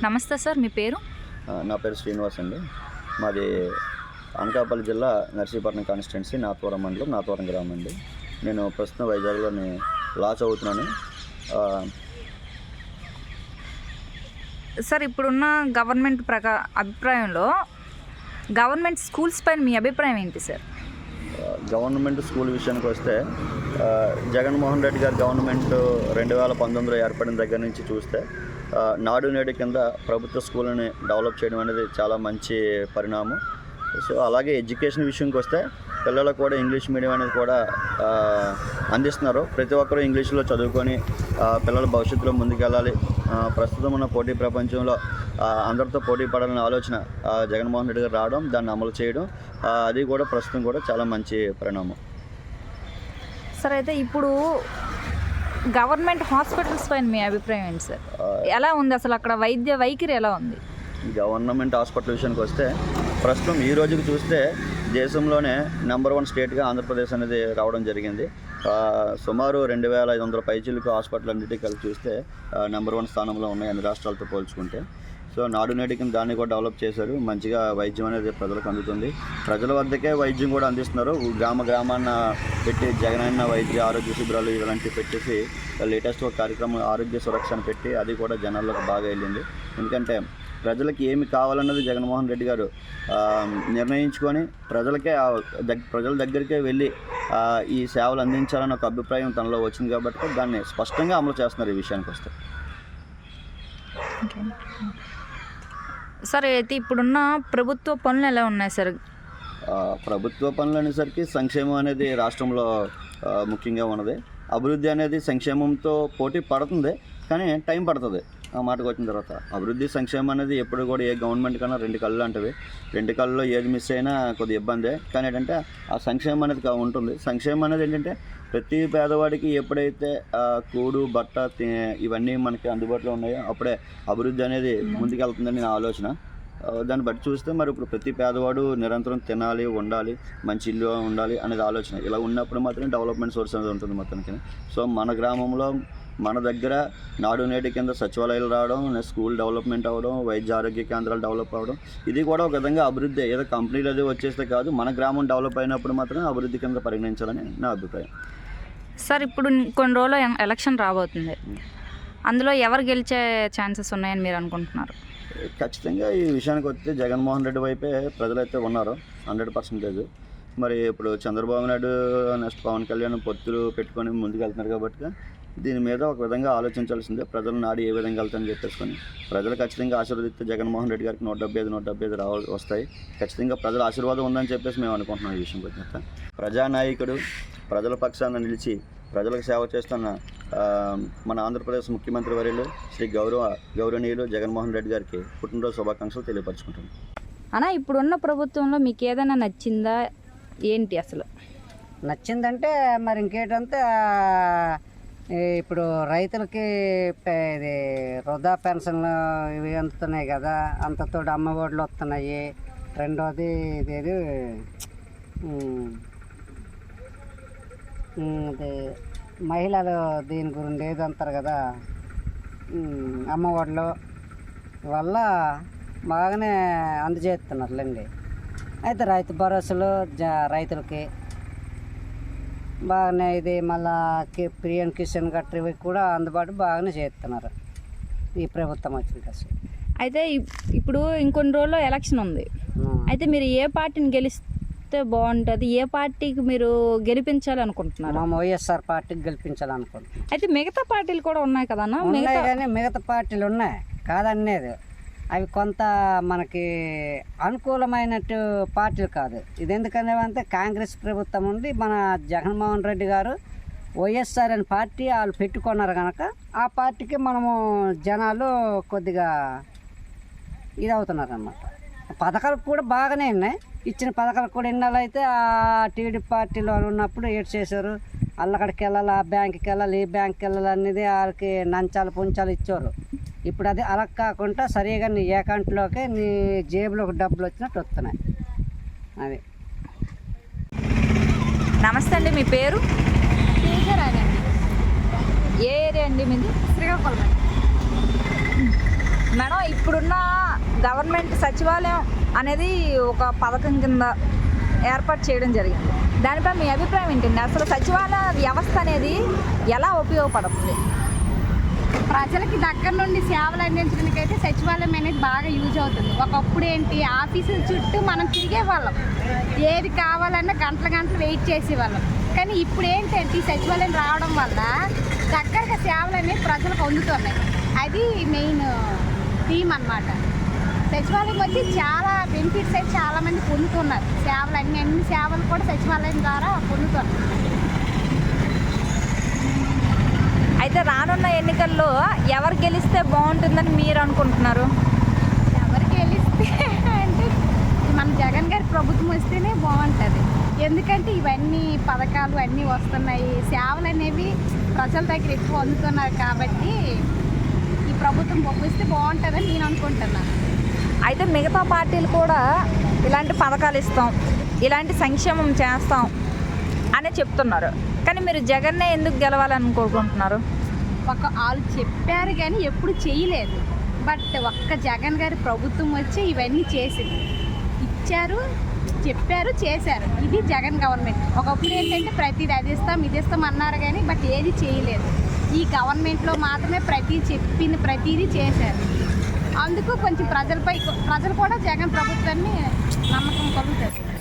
నమస్తే సార్, మీ పేరు? నా పేరు శ్రీనివాస్ అండి. మాది అనకాపల్లి జిల్లా నర్సీపట్నం కాన్స్టిట్యున్సీ నాతవరం మండలం నాతవరం గ్రామం అండి. నేను ప్రస్తుతం వైజాగ్లోని లా చదువుతున్నాను. సార్, ఇప్పుడున్న గవర్నమెంట్ అభిప్రాయంలో గవర్నమెంట్ స్కూల్స్ పైన మీ అభిప్రాయం ఏంటి సార్? గవర్నమెంట్ స్కూల్ విషయానికి వస్తే జగన్మోహన్ రెడ్డి గారి గవర్నమెంట్ 2019లో ఏర్పడిన దగ్గర నుంచి చూస్తే నాడు నేడు కింద ప్రభుత్వ స్కూళ్ళని డెవలప్ చేయడం అనేది చాలా మంచి పరిణామం. సో అలాగే ఎడ్యుకేషన్ విషయంకి వస్తే పిల్లలకు కూడా ఇంగ్లీష్ మీడియం అనేది కూడా అందిస్తున్నారు. ప్రతి ఒక్కరూ ఇంగ్లీష్లో చదువుకొని పిల్లల భవిష్యత్తులో ముందుకెళ్ళాలి. ప్రస్తుతం ఉన్న పోటీ ప్రపంచంలో అందరితో పోటీ పడాలనే ఆలోచన జగన్మోహన్ రెడ్డి గారు రావడం, దాన్ని అమలు చేయడం, అది కూడా ప్రస్తుతం కూడా చాలా మంచి పరిణామం. సార్, అయితే ఇప్పుడు గవర్నమెంట్ హాస్పిటల్స్ పైన మీ అభిప్రాయం ఏంటి సార్? ఎలా ఉంది అసలు అక్కడ వైద్య వైఖరి ఎలా ఉంది? గవర్నమెంట్ హాస్పిటల్ విషయానికి వస్తే ప్రస్తుతం ఈ రోజుకి చూస్తే దేశంలోనే నెంబర్ 1 స్టేట్గా ఆంధ్రప్రదేశ్ అనేది రావడం జరిగింది. సుమారు 2500 పైచీలకు హాస్పిటల్ అన్నిటికీ కలిసి చూస్తే నెంబర్ 1 స్థానంలో ఉన్నాయి అన్ని రాష్ట్రాలతో పోల్చుకుంటే. సో నాడు నేడు కింద దాన్ని కూడా డెవలప్ చేశారు. మంచిగా వైద్యం అనేది ప్రజలకు అందుతుంది. ప్రజల వద్దకే వైద్యం కూడా అందిస్తున్నారు. గ్రామాన్న పెట్టి జగనన్న వైద్య ఆరోగ్య శిబిరాలు ఇలాంటివి పెట్టేసి లేటెస్ట్ ఒక కార్యక్రమం ఆరోగ్య సురక్ష అని పెట్టి అది కూడా జనాల్లోకి బాగా వెళ్ళింది. ఎందుకంటే ప్రజలకి ఏమి కావాలన్నది జగన్మోహన్ రెడ్డి గారు నిర్ణయించుకొని ప్రజల దగ్గరికే వెళ్ళి ఈ సేవలు అందించాలన్న ఒక అభిప్రాయం తనలో వచ్చింది కాబట్టి దాన్ని స్పష్టంగా అమలు చేస్తున్నారు. ఈ విషయానికి వస్తే సార్, అయితే ఇప్పుడున్న ప్రభుత్వ పనులు ఎలా ఉన్నాయి సార్? ప్రభుత్వ పనులు అనేసరికి సంక్షేమం అనేది రాష్ట్రంలో ముఖ్యంగా ఉన్నది. అభివృద్ధి అనేది సంక్షేమంతో పోటీ పడుతుంది, కానీ టైం పడుతుంది. ఆ మాటకు వచ్చిన తర్వాత అభివృద్ధి సంక్షేమం అనేది ఎప్పుడు కూడా ఏ గవర్నమెంట్ కన్నా 2 కళ్ళు అంటవి. 2 కళ్ళలో ఏది మిస్ అయినా కొద్దిగా ఇబ్బందే. కానీ ఏంటంటే ఆ సంక్షేమం అనేది ఉంటుంది. సంక్షేమం అనేది ఏంటంటే ప్రతి పేదవాడికి ఎప్పుడైతే కూడు బట్ట ఇవన్నీ మనకి అందుబాటులో ఉన్నాయో అప్పుడే అభివృద్ధి అనేది ముందుకెళ్తుందని నా ఆలోచన. దాన్ని బట్టి చూస్తే మరి ఇప్పుడు ప్రతి పేదవాడు నిరంతరం తినాలి, ఉండాలి, మంచి ఇల్లు ఉండాలి అనేది ఆలోచన. ఇలా ఉన్నప్పుడు మాత్రమే డెవలప్మెంట్ సోర్స్ అనేది ఉంటుంది మొత్తానికి. సో మన గ్రామంలో మన దగ్గర నాడు నేడు కింద సచివాలయాలు రావడం, స్కూల్ డెవలప్మెంట్ అవ్వడం, వైద్య ఆరోగ్య కేంద్రాలు డెవలప్ అవ్వడం, ఇది కూడా ఒక విధంగా అభివృద్ధి. ఏదో కంపెనీలు అది వచ్చేస్తే కాదు, మన గ్రామం డెవలప్ అయినప్పుడు మాత్రమే అభివృద్ధి కింద పరిగణించాలని నా అభిప్రాయం. సార్, ఇప్పుడు కొన్ని రోజులు ఎలక్షన్ రాబోతుంది. అందులో ఎవరు గెలిచే ఛాన్సెస్ ఉన్నాయని మీరు అనుకుంటున్నారు? ఖచ్చితంగా ఈ విషయానికి వస్తే జగన్మోహన్ రెడ్డి వైపే ప్రజలైతే ఉన్నారు 100%. మరి ఇప్పుడు చంద్రబాబు నాయుడు నెక్స్ట్ పవన్ కళ్యాణ్ పొత్తులు పెట్టుకొని ముందుకు వెళ్తున్నారు కాబట్టి దీని మీద ఒక విధంగా ఆలోచించాల్సిందే. ప్రజలు నాడు ఏ విధంగా వెళ్తాయని చెప్పేసుకొని ప్రజలు ఖచ్చితంగా ఆశీర్వదిస్తే జగన్మోహన్ రెడ్డి గారికి 175 వస్తాయి. ఖచ్చితంగా ప్రజల ఆశీర్వాదం ఉందని చెప్పేసి మేము అనుకుంటున్నాం. ఈ విషయం గురించి ప్రజానాయకుడు, ప్రజల పక్షాన నిలిచి ప్రజలకు సేవ చేస్తున్న మన ఆంధ్రప్రదేశ్ ముఖ్యమంత్రి వర్యులు శ్రీ గౌరవనీయులు జగన్మోహన్ రెడ్డి గారికి పుట్టినరోజు శుభాకాంక్షలు తెలియపరచుకుంటున్నాం. అన్నా, ఇప్పుడున్న ప్రభుత్వంలో మీకు ఏదైనా నచ్చిందా ఏంటి? అసలు నచ్చిందంటే మరి ఇంకేంటంటే ఇప్పుడు రైతులకి ఇది వృధా పెన్షన్లు ఇవి అందుతున్నాయి కదా, అంతతో అమ్మ ఒడ్లు వస్తున్నాయి. రెండోది ఇదేది ఇది మహిళలు దీని గురించి ఏది అంటారు కదా, అమ్మ ఒడ్లు వల్ల బాగానే అందజేస్తున్నారులేండి. అయితే రైతు భరోసాలు రైతులకి బాగానే ఇది మళ్ళా పిఎం కిసాన్ గట్రా కూడా అందుబాటు బాగానే చేస్తున్నారు ఈ ప్రభుత్వం వచ్చిన కోసం. అయితే ఇప్పుడు ఇంకొన్ని రోజుల్లో ఎలక్షన్ ఉంది. అయితే మీరు ఏ పార్టీని గెలిస్తే బాగుంటుంది? ఏ పార్టీకి మీరు గెలిపించాలనుకుంటున్నారు? మా వైఎస్ఆర్ పార్టీకి గెలిపించాలనుకుంటున్నాం. అయితే మిగతా పార్టీలు కూడా ఉన్నాయి కదన్నా? ఉన్నాయి, కానీ మిగతా పార్టీలు ఉన్నాయి కాదనేది, అవి కొంత మనకి అనుకూలమైనట్టు పార్టీలు కాదు. ఇది ఎందుకనేవంటే కాంగ్రెస్ ప్రభుత్వం ఉండి మన జగన్మోహన్ రెడ్డి గారు వైఎస్ఆర్ అనే పార్టీ వాళ్ళు పెట్టుకున్నారు కనుక ఆ పార్టీకి మనము జనాలు కొద్దిగా ఇది అవుతున్నారు అన్నమాట. పథకాలు కూడా బాగానే ఉన్నాయి, ఇచ్చిన పథకాలు కూడా ఇన్నాళ్ళు అయితే ఆ టీడీపీ పార్టీలో ఉన్నప్పుడు ఏడు చేశారు. అల్లక్కడికి వెళ్ళాలి, ఆ బ్యాంకుకి వెళ్ళాలి, ఈ బ్యాంక్కి వెళ్ళాలి అనేది వాళ్ళకి నంచాలు పుంచాలు ఇచ్చారు. ఇప్పుడు అది అలా కాకుండా సరిగా నీ అకౌంట్లోకి నీ జేబులోకి డబ్బులు వచ్చినట్టు వస్తున్నాయి. అది. నమస్తే అండి, మీ పేరు? ఏ ఏరియా అండి మీది? శ్రీకాకుళం. మేడం ఇప్పుడున్న గవర్నమెంట్ సచివాలయం అనేది ఒక పథకం కింద ఏర్పాటు చేయడం జరిగింది. దానిపై మీ అభిప్రాయం ఏంటండి? అసలు సచివాలయ వ్యవస్థ అనేది ఎలా ఉపయోగపడుతుంది? ప్రజలకి దగ్గర నుండి సేవలు అందించడానికి అయితే సచివాలయం అనేది బాగా యూజ్ అవుతుంది. ఒకప్పుడు ఏంటి, ఆఫీసుల చుట్టూ మనం తిరిగేవాళ్ళం, ఏది కావాలన్నా గంటల గంటలు వెయిట్ చేసేవాళ్ళం. కానీ ఇప్పుడు ఏంటంటే ఈ సచివాలయం రావడం వల్ల దగ్గరగా సేవలు అనేవి ప్రజలకు అందుతున్నాయి. అది మెయిన్ థీమ్ అన్నమాట. సచివాలయం వచ్చి చాలా బెనిఫిట్స్ అయితే చాలామంది పొందుతున్నారు. సేవలు అన్ని సేవలు కూడా సచివాలయం ద్వారా పొందుతున్నారు. అయితే రానున్న ఎన్నికల్లో ఎవరు గెలిస్తే బాగుంటుందని మీరు అనుకుంటున్నారు? ఎవరికి గెలిస్తే అంటే మన జగన్ గారి ప్రభుత్వం వస్తేనే బాగుంటుంది. ఎందుకంటే ఇవన్నీ పథకాలు అన్నీ వస్తున్నాయి, సేవలు అనేవి ప్రజల దగ్గర ఎక్కువ అందుతున్నారు. కాబట్టి ఈ ప్రభుత్వం వస్తే బాగుంటుందని నేను అనుకుంటున్నాను. అయితే మిగతా పార్టీలు కూడా ఇలాంటి పథకాలు ఇస్తాం, ఇలాంటి సంక్షేమం చేస్తాం అని చెప్తున్నారు. కానీ మీరు జగన్నే ఎందుకు గెలవాలని కోరుకుంటున్నారు? వాళ్ళు చెప్పారు కానీ ఎప్పుడు చేయలేదు. బట్ ఒక్క జగన్ గారి ప్రభుత్వం వచ్చి ఇవన్నీ చేసింది, ఇచ్చారు, చెప్పారు, చేశారు. ఇది జగన్ గవర్నమెంట్. ఒకప్పుడు ఏంటంటే ప్రతిదీ అది ఇస్తాం ఇది ఇస్తాం అన్నారు కానీ బట్ ఏది చేయలేదు. ఈ గవర్నమెంట్లో మాత్రమే చెప్పిన ప్రతిదీ చేశారు. అందుకు కొంచెం ప్రజలు కూడా జగన్ ప్రభుత్వాన్ని నమ్మకం కలుగుతుంది.